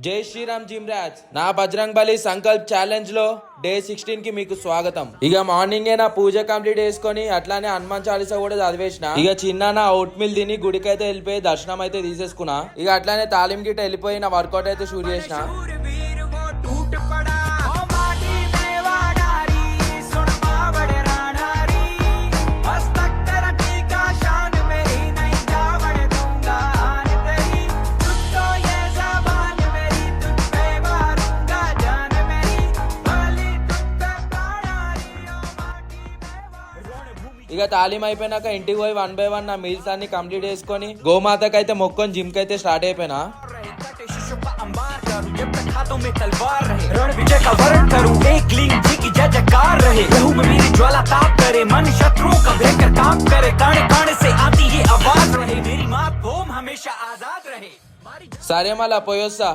జై శ్రీరామ్ జిమ్రాజ్ నా బజరంగ్ బలి సంకల్ప్ ఛాలెంజ్ లో డే 16 కి మీకు స్వాగతం. ఇక మార్నింగే నా పూజ కంప్లీట్ చేసుకొని అట్లానే హనుమాన్ చాలీసా కూడా చదివేసిన. ఇక చిన్న నా ఓట్ మిల్ తిని గుడికైతే వెళ్ళిపోయి దర్శనం అయితే తీసేసుకున్నా. ఇక అట్లానే తాలిం గిట్ట వెళ్ళిపోయి నా వర్కౌట్ అయితే షూట్ చేసిన. ఇక తాలీం అయిపోయినాక ఇంటికి పోయి 1 by 1 నా మీల్స్ అన్ని కంప్లీట్ చేసుకొని గోమాతకి అయితే మొక్కొని జిమ్ కి అయితే స్టార్ట్ అయిపోయినా. సరే మళ్ళా పోయొస్తా.